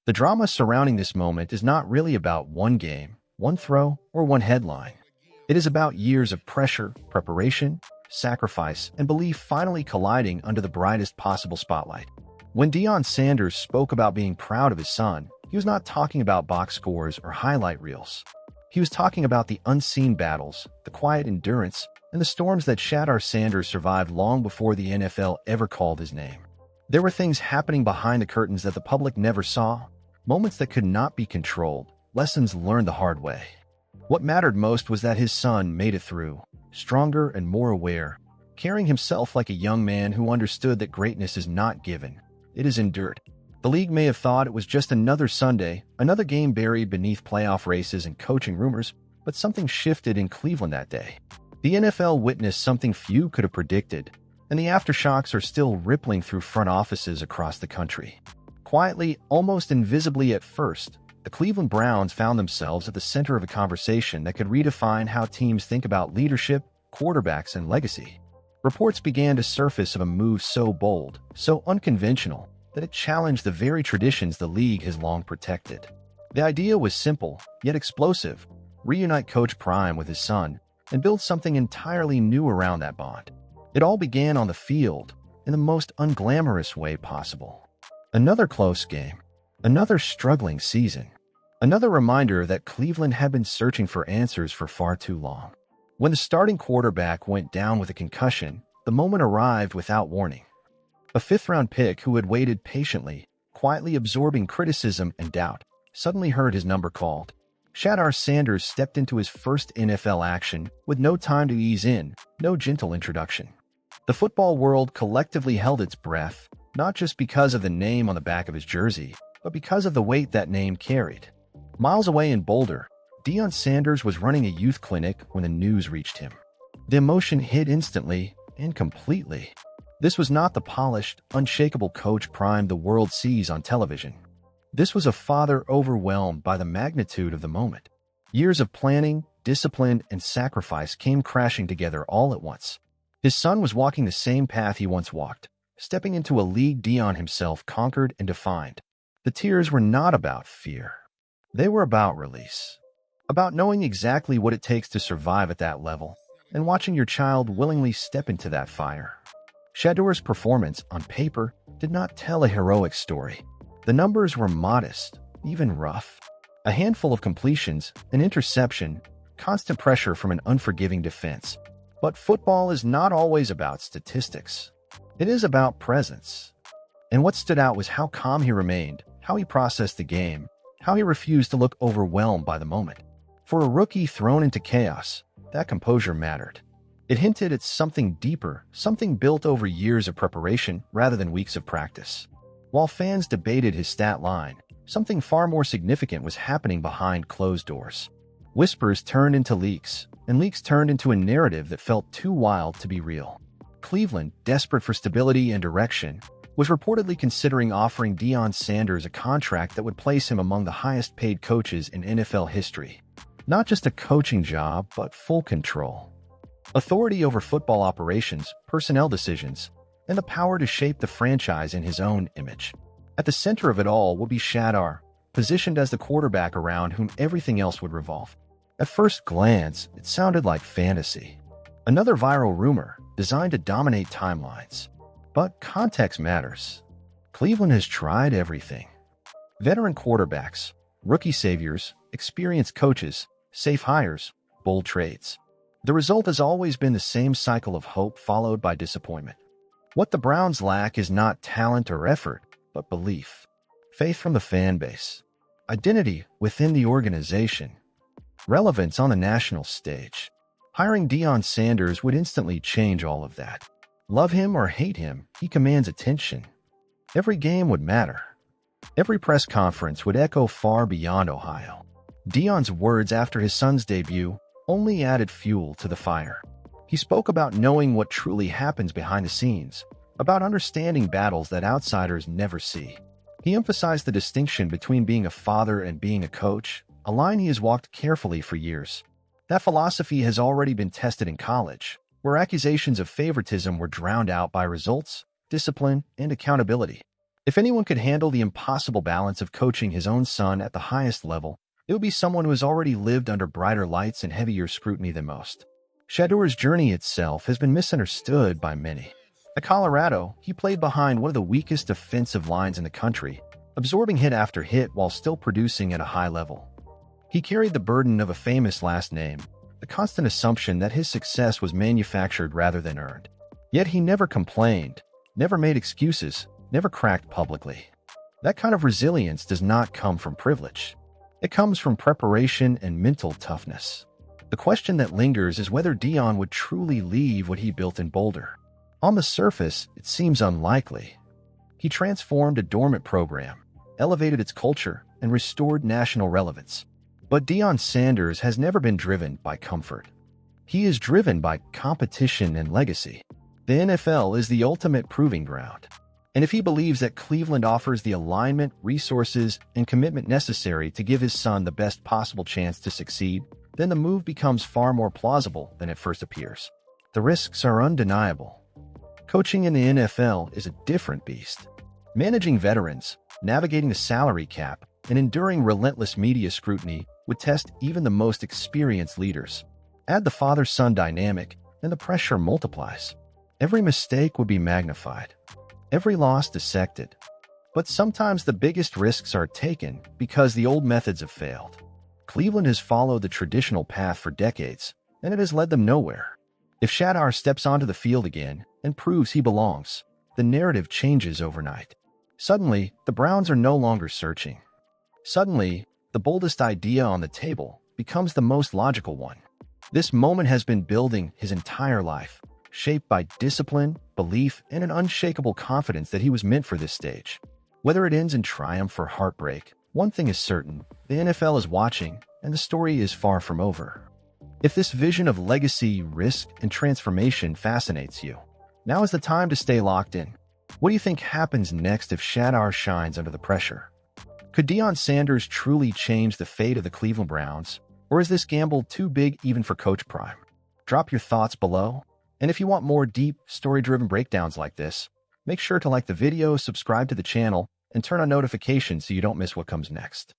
The drama surrounding this moment is not really about one game, one throw, or one headline. It is about years of pressure, preparation, sacrifice, and belief finally colliding under the brightest possible spotlight. When Deion Sanders spoke about being proud of his son, he was not talking about box scores or highlight reels. He was talking about the unseen battles, the quiet endurance, and the storms that Shadour Sanders survived long before the NFL ever called his name. There were things happening behind the curtains that the public never saw, moments that could not be controlled, lessons learned the hard way. What mattered most was that his son made it through, stronger and more aware, carrying himself like a young man who understood that greatness is not given, it is endured. The league may have thought it was just another Sunday, another game buried beneath playoff races and coaching rumors, but something shifted in Cleveland that day. The NFL witnessed something few could have predicted, and the aftershocks are still rippling through front offices across the country. Quietly, almost invisibly at first, the Cleveland Browns found themselves at the center of a conversation that could redefine how teams think about leadership, quarterbacks, and legacy. Reports began to surface of a move so bold, so unconventional, that it challenged the very traditions the league has long protected. The idea was simple, yet explosive: reunite Coach Prime with his son and build something entirely new around that bond. It all began on the field, in the most unglamorous way possible. Another close game, another struggling season, another reminder that Cleveland had been searching for answers for far too long. When the starting quarterback went down with a concussion, the moment arrived without warning. A fifth-round pick who had waited patiently, quietly absorbing criticism and doubt, suddenly heard his number called. Shadour Sanders stepped into his first NFL action with no time to ease in, no gentle introduction. The football world collectively held its breath, not just because of the name on the back of his jersey, but because of the weight that name carried. Miles away in Boulder, Deion Sanders was running a youth clinic when the news reached him. The emotion hit instantly and completely. This was not the polished, unshakable Coach Prime the world sees on television. This was a father overwhelmed by the magnitude of the moment. Years of planning, discipline, and sacrifice came crashing together all at once. His son was walking the same path he once walked, stepping into a league Deion himself conquered and defined. The tears were not about fear. They were about release. About knowing exactly what it takes to survive at that level, and watching your child willingly step into that fire. Shedeur's performance, on paper, did not tell a heroic story. The numbers were modest, even rough. A handful of completions, an interception, constant pressure from an unforgiving defense. But football is not always about statistics. It is about presence. And what stood out was how calm he remained, how he processed the game, how he refused to look overwhelmed by the moment. For a rookie thrown into chaos, that composure mattered. It hinted at something deeper, something built over years of preparation rather than weeks of practice. While fans debated his stat line, something far more significant was happening behind closed doors. Whispers turned into leaks, and leaks turned into a narrative that felt too wild to be real. Cleveland, desperate for stability and direction, was reportedly considering offering Deion Sanders a contract that would place him among the highest-paid coaches in NFL history. Not just a coaching job, but full control. Authority over football operations, personnel decisions, and the power to shape the franchise in his own image. At the center of it all would be Shadour, positioned as the quarterback around whom everything else would revolve. At first glance, it sounded like fantasy. Another viral rumor designed to dominate timelines. But context matters. Cleveland has tried everything. Veteran quarterbacks, rookie saviors, experienced coaches, safe hires, bold trades. The result has always been the same cycle of hope followed by disappointment. What the Browns lack is not talent or effort, but belief. Faith from the fan base. Identity within the organization. Relevance on the national stage. Hiring Deion Sanders would instantly change all of that. Love him or hate him, he commands attention. Every game would matter. Every press conference would echo far beyond Ohio. Deion's words after his son's debut only added fuel to the fire. He spoke about knowing what truly happens behind the scenes, about understanding battles that outsiders never see. He emphasized the distinction between being a father and being a coach, a line he has walked carefully for years. That philosophy has already been tested in college, where accusations of favoritism were drowned out by results, discipline, and accountability. If anyone could handle the impossible balance of coaching his own son at the highest level, it would be someone who has already lived under brighter lights and heavier scrutiny than most. Shedeur's journey itself has been misunderstood by many. At Colorado, he played behind one of the weakest defensive lines in the country, absorbing hit after hit while still producing at a high level. He carried the burden of a famous last name, the constant assumption that his success was manufactured rather than earned. Yet he never complained, never made excuses, never cracked publicly. That kind of resilience does not come from privilege. It comes from preparation and mental toughness. The question that lingers is whether Deion would truly leave what he built in Boulder. On the surface, it seems unlikely. He transformed a dormant program, elevated its culture, and restored national relevance. But Deion Sanders has never been driven by comfort. He is driven by competition and legacy. The NFL is the ultimate proving ground. And if he believes that Cleveland offers the alignment, resources, and commitment necessary to give his son the best possible chance to succeed, then the move becomes far more plausible than it first appears. The risks are undeniable. Coaching in the NFL is a different beast. Managing veterans, navigating the salary cap, and enduring relentless media scrutiny would test even the most experienced leaders. Add the father-son dynamic, and the pressure multiplies. Every mistake would be magnified. Every loss dissected. But sometimes the biggest risks are taken because the old methods have failed. Cleveland has followed the traditional path for decades, and it has led them nowhere. If Shadour steps onto the field again and proves he belongs, the narrative changes overnight. Suddenly, the Browns are no longer searching. Suddenly, the boldest idea on the table becomes the most logical one. This moment has been building his entire life, shaped by discipline, belief, and an unshakable confidence that he was meant for this stage. Whether it ends in triumph or heartbreak, one thing is certain: the NFL is watching, and the story is far from over. If this vision of legacy, risk, and transformation fascinates you, now is the time to stay locked in. What do you think happens next if Shadour shines under the pressure? Could Deion Sanders truly change the fate of the Cleveland Browns, or is this gamble too big even for Coach Prime? Drop your thoughts below. And if you want more deep, story-driven breakdowns like this, make sure to like the video, subscribe to the channel, and turn on notifications so you don't miss what comes next.